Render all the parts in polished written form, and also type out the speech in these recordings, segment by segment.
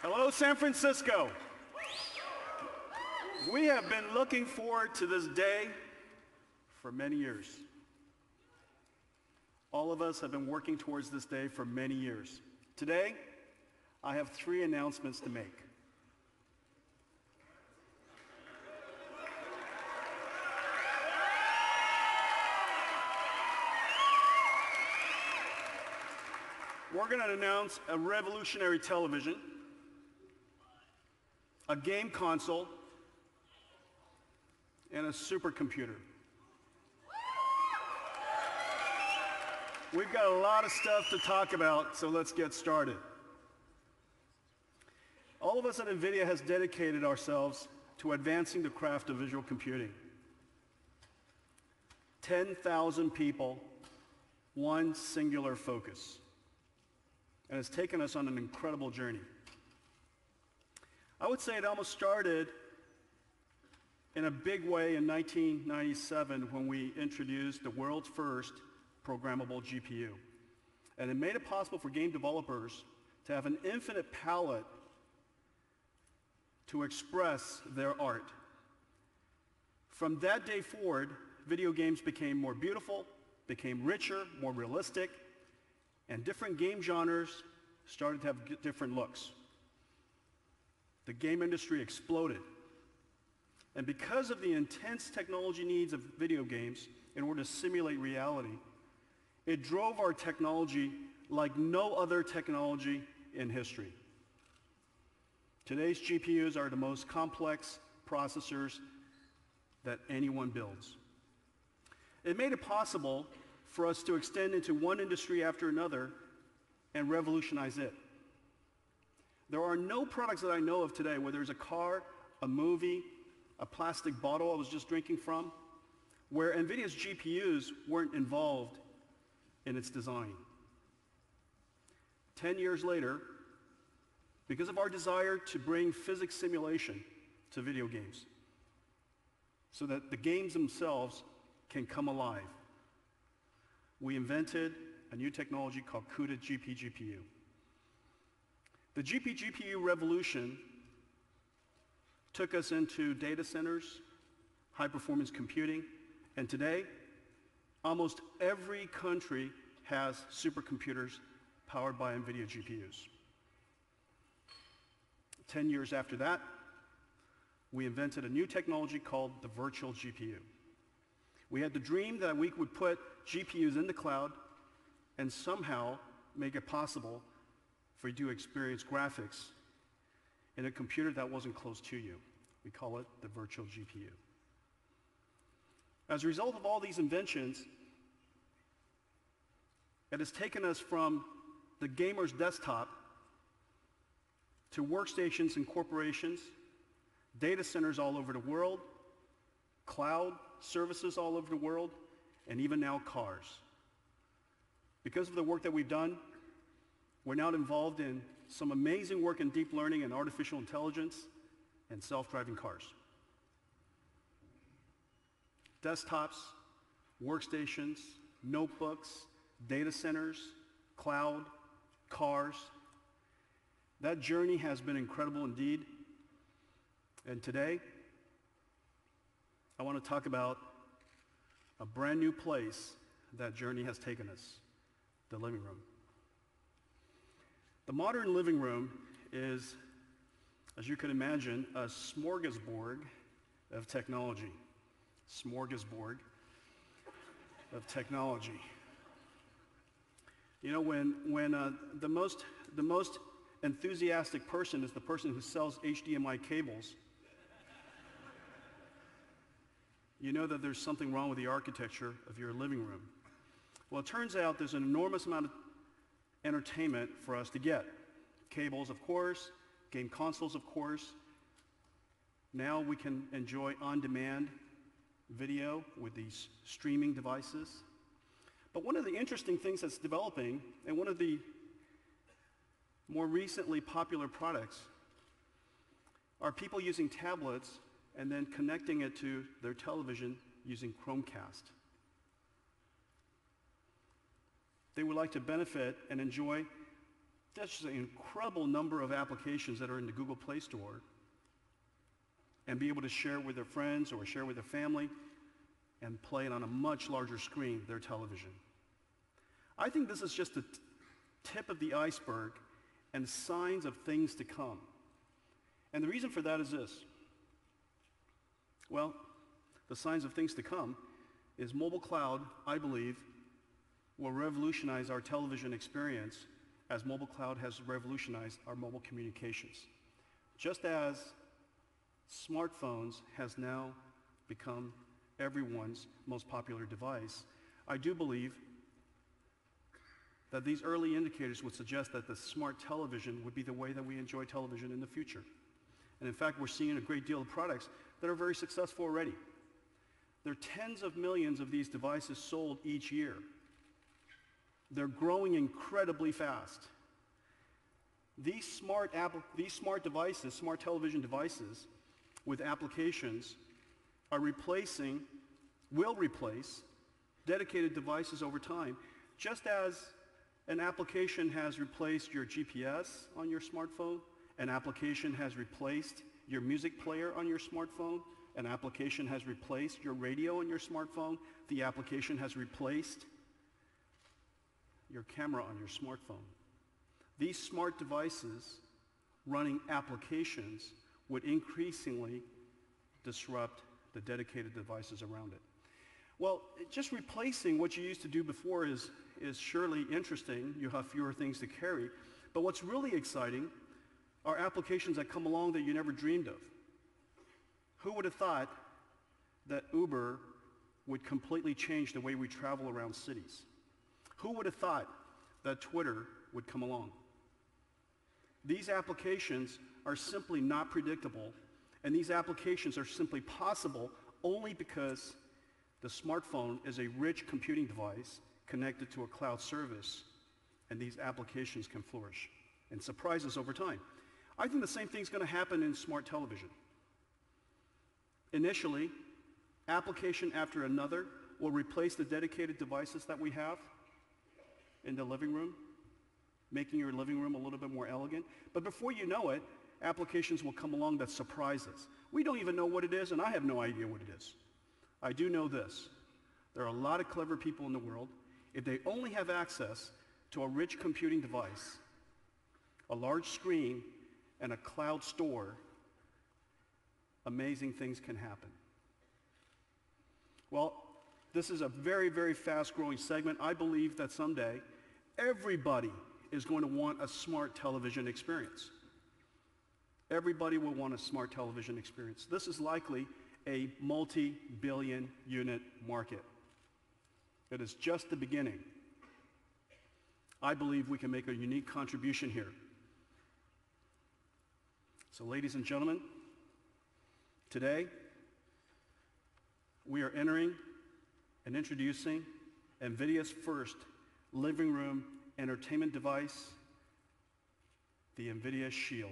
Hello, San Francisco. We have been looking forward to this day for many years. All of us have been working towards this day for many years. Today, I have 3 announcements to make. We're going to announce a revolutionary television, a game console, and a supercomputer. We've got a lot of stuff to talk about, so let's get started. All of us at Nvidia has dedicated ourselves to advancing the craft of visual computing. 10,000 people, one singular focus. And it's taken us on an incredible journey. I would say it almost started in a big way in 1997 when we introduced the world's first programmable GPU. And it made it possible for game developers to have an infinite palette to express their art. From that day forward, video games became more beautiful, became richer, more realistic, and different game genres started to have different looks. The game industry exploded. And because of the intense technology needs of video games in order to simulate reality, it drove our technology like no other technology in history. Today's GPUs are the most complex processors that anyone builds. It made it possible for us to extend into one industry after another and revolutionize it. There are no products that I know of today, whether it's a car, a movie, a plastic bottle I was just drinking from, where NVIDIA's GPUs weren't involved in its design. 10 years later, because of our desire to bring physics simulation to video games so that the games themselves can come alive, we invented a new technology called CUDA GPGPU. The GPGPU revolution took us into data centers, high-performance computing, and today, almost every country has supercomputers powered by NVIDIA GPUs. 10 years after that, we invented a new technology called the virtual GPU. We had the dream that we would put GPUs in the cloud and somehow make it possible for you to experience graphics in a computer that wasn't close to you. We call it the virtual GPU. As a result of all these inventions, it has taken us from the gamer's desktop to workstations and corporations, data centers all over the world, cloud services all over the world, and even now cars. Because of the work that we've done, we're now involved in some amazing work in deep learning and artificial intelligence and self-driving cars. Desktops, workstations, notebooks, data centers, cloud, cars. That journey has been incredible indeed. And today, I want to talk about a brand new place that journey has taken us, the living room. The modern living room is, as you can imagine, a smorgasbord of technology. Smorgasbord of technology. You know, when the most enthusiastic person is the person who sells HDMI cables, you know that there's something wrong with the architecture of your living room. Well, it turns out there's an enormous amount of entertainment for us to get. Cables, of course, game consoles, of course. Now we can enjoy on-demand video with these streaming devices. But one of the interesting things that's developing, and one of the more recently popular products, are people using tablets and then connecting it to their television using Chromecast. They would like to benefit and enjoy That's just an incredible number of applications that are in the Google Play Store and be able to share with their friends or share with their family and play it on a much larger screen, their television. I think this is just the tip of the iceberg and signs of things to come. And the reason for that is this. Well, the signs of things to come is mobile cloud, I believe, will revolutionize our television experience as mobile cloud has revolutionized our mobile communications. Just as smartphones has now become everyone's most popular device, I do believe that these early indicators would suggest that the smart television would be the way that we enjoy television in the future. And in fact, we're seeing a great deal of products that are very successful already. There are tens of millions of these devices sold each year. They're growing incredibly fast. These smart devices, smart television devices with applications will replace dedicated devices over time, just as an application has replaced your GPS on your smartphone, an application has replaced your music player on your smartphone, an application has replaced your radio on your smartphone, the application has replaced your camera on your smartphone. These smart devices running applications would increasingly disrupt the dedicated devices around it. Well, just replacing what you used to do before is surely interesting. You have fewer things to carry. But what's really exciting are applications that come along that you never dreamed of. Who would have thought that Uber would completely change the way we travel around cities? Who would have thought that Twitter would come along? These applications are simply not predictable, and these applications are simply possible only because the smartphone is a rich computing device connected to a cloud service, and these applications can flourish and surprise us over time. I think the same thing's going to happen in smart television. Initially, application after another will replace the dedicated devices that we have in the living room, making your living room a little bit more elegant. But before you know it, applications will come along that surprise us. We don't even know what it is, and I have no idea what it is. I do know this. There are a lot of clever people in the world. If they only have access to a rich computing device, a large screen, and a cloud store, amazing things can happen. Well, this is a very, very fast-growing segment. I believe that someday everybody is going to want a smart television experience. Everybody will want a smart television experience. This is likely a multi-billion unit market. It is just the beginning. I believe we can make a unique contribution here. So, ladies and gentlemen, today we are entering and introducing Nvidia's first living room entertainment device, the Nvidia Shield.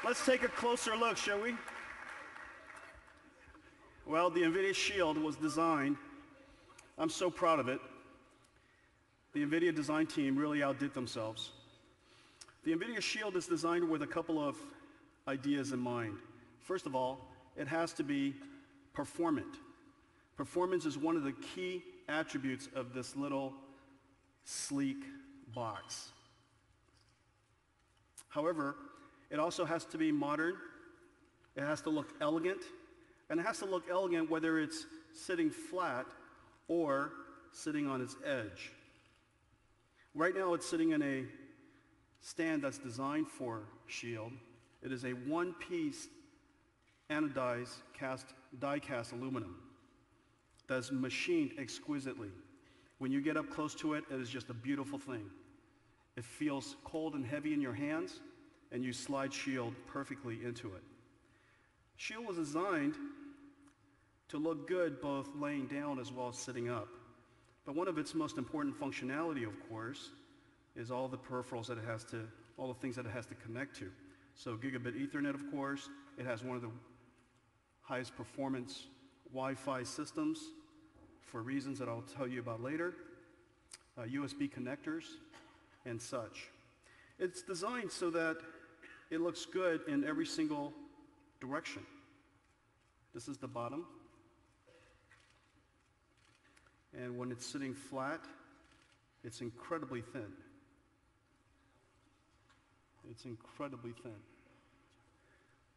Let's take a closer look, shall we? Well, the Nvidia Shield was designed. I'm so proud of it. The Nvidia design team really outdid themselves. The Nvidia Shield is designed with a couple of ideas in mind. First of all, it has to be performant. Performance is one of the key attributes of this little sleek box. However, it also has to be modern, it has to look elegant, and it has to look elegant whether it's sitting flat or sitting on its edge. Right now it's sitting in a stand that's designed for Shield. It is a one-piece anodized die-cast aluminum that's machined exquisitely. When you get up close to it, it is just a beautiful thing. It feels cold and heavy in your hands, and you slide shield perfectly into it. Shield was designed to look good both laying down as well as sitting up. But one of its most important functionality, of course, is all the peripherals that it has to, all the things that it has to connect to. So gigabit Ethernet, of course. It has one of the highest performance Wi-Fi systems for reasons that I'll tell you about later. USB connectors and such. It's designed so that it looks good in every single direction. This is the bottom. And when it's sitting flat, it's incredibly thin. It's incredibly thin.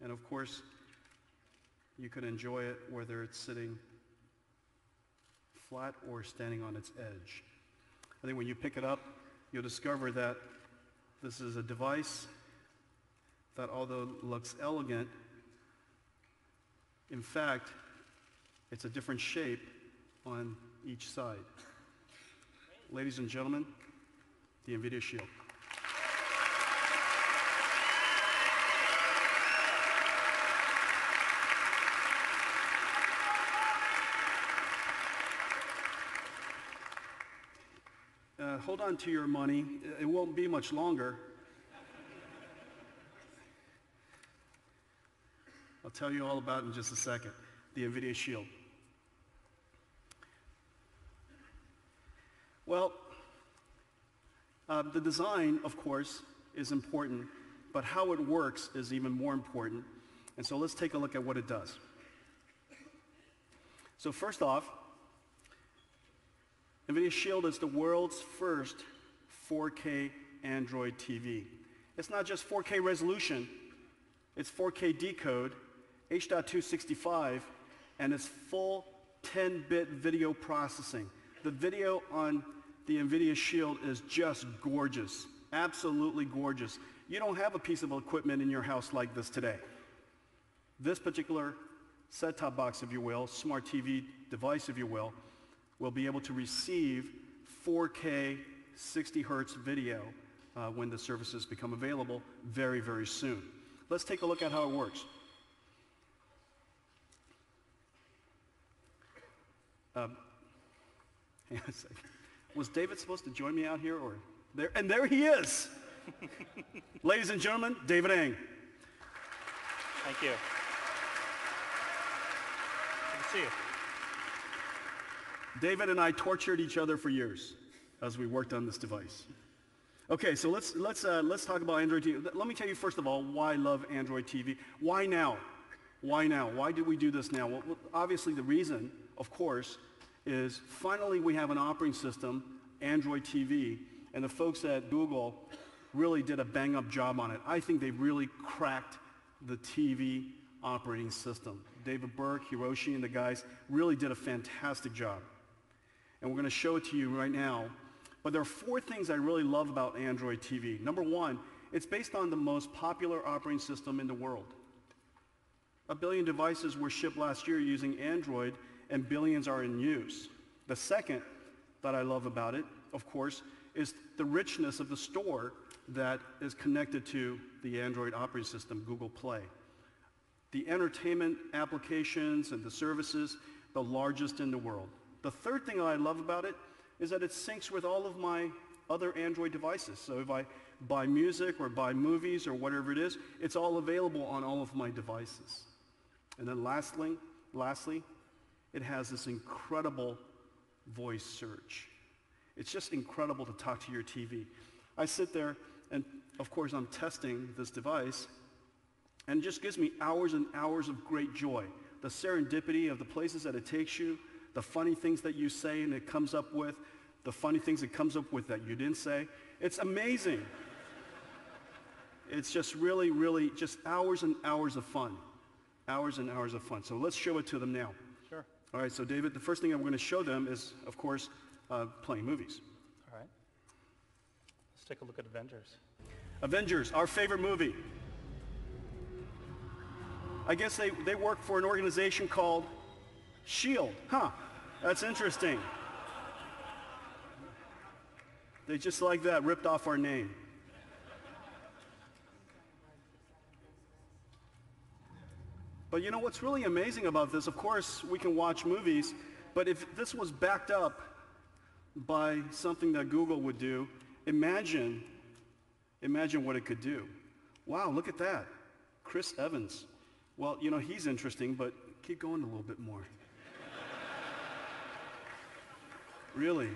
And of course, you can enjoy it whether it's sitting flat or standing on its edge. I think when you pick it up, you'll discover that this is a device that, although looks elegant, in fact, it's a different shape on each side. Ladies and gentlemen, the Nvidia Shield. Hold on to your money. It won't be much longer. I'll tell you all about it in just a second. The Nvidia Shield. Well, the design, of course, is important, but how it works is even more important. And so let's take a look at what it does. So first off, Nvidia Shield is the world's first 4K Android TV. It's not just 4K resolution, it's 4K decode, H.265, and it's full 10-bit video processing. The video on the Nvidia Shield is just gorgeous, absolutely gorgeous. You don't have a piece of equipment in your house like this today. This particular set-top box, if you will, smart TV device, if you will be able to receive 4K 60 hertz video when the services become available very, very soon. Let's take a look at how it works. Hang on a second. Was David supposed to join me out here, or there? And there he is. Ladies and gentlemen, David Ang. Thank you. Good to see you. David and I tortured each other for years as we worked on this device. Okay, so let's talk about Android TV. Let me tell you first of all why I love Android TV. Why now? Why now? Why did we do this now? Well, obviously the reason, of course, is finally we have an operating system, Android TV, and the folks at Google really did a bang-up job on it. I think they really cracked the TV operating system. David Burke, Hiroshi, and the guys really did a fantastic job. And we're going to show it to you right now. But there are 4 things I really love about Android TV. Number 1, it's based on the most popular operating system in the world. 1 billion devices were shipped last year using Android, and billions are in use. The second that I love about it, of course, is the richness of the store that is connected to the Android operating system, Google Play. The entertainment applications and the services, the largest in the world. The third thing that I love about it is that it syncs with all of my other Android devices. So if I buy music or buy movies or whatever it is, it's all available on all of my devices. And then lastly, it has this incredible voice search. It's just incredible to talk to your TV. I sit there and, of course, I'm testing this device, and it just gives me hours and hours of great joy. The serendipity of the places that it takes you, the funny things that you say and it comes up with, the funny things it comes up with that you didn't say. It's amazing. It's just really, really just hours and hours of fun. Hours and hours of fun. So let's show it to them now. Sure. All right, so David, the first thing I'm going to show them is, of course, playing movies. All right. Let's take a look at Avengers. Avengers, our favorite movie. I guess they work for an organization called SHIELD. Huh, that's interesting. They just like that ripped off our name. But you know what's really amazing about this, of course, we can watch movies, but if this was backed up by something that Google would do, imagine what it could do. Wow, look at that. Chris Evans. Well, you know, he's interesting, but keep going a little bit more. Really?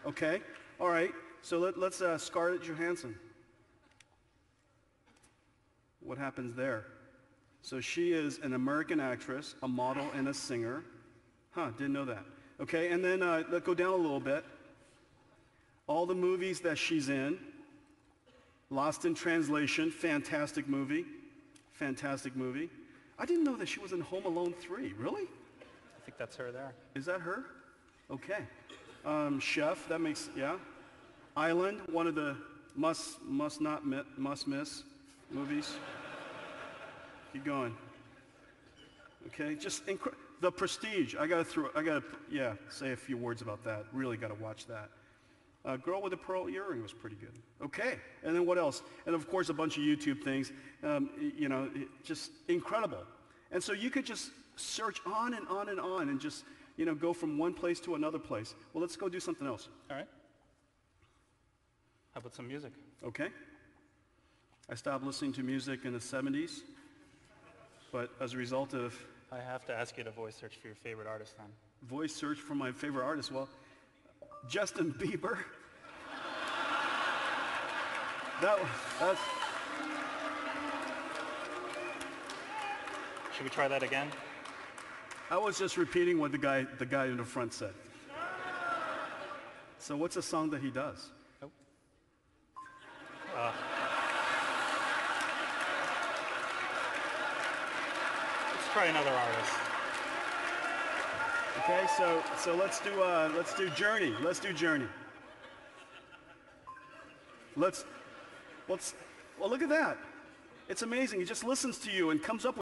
Okay. All right. So let's Scarlett Johansson. What happens there? So she is an American actress, a model, and a singer. Huh, didn't know that. Okay, and then let's go down a little bit. All the movies that she's in. Lost in Translation, fantastic movie. Fantastic movie. I didn't know that she was in Home Alone 3. Really? I think that's her there. Is that her? Okay. Chef, that makes, yeah. Island, one of the must miss movies. Keep going. Okay, just The Prestige. I gotta say a few words about that. Really gotta watch that. Girl with the Pearl Earring was pretty good. Okay, and then what else? And of course a bunch of YouTube things. You know, just incredible. And so you could just search on and on and on and just, you know, go from one place to another place. Well, let's go do something else. All right. How about some music? Okay. I stopped listening to music in the 70s, but as a result of... I have to ask you to voice search for your favorite artist then. Voice search for my favorite artist? Well, Justin Bieber. That's... Should we try that again? I was just repeating what the guy in the front said. So what's a song that he does? Oh. Let's try another artist. Okay, so let's do Journey. Let's do Journey. Well, look at that. It's amazing. He just listens to you and comes up with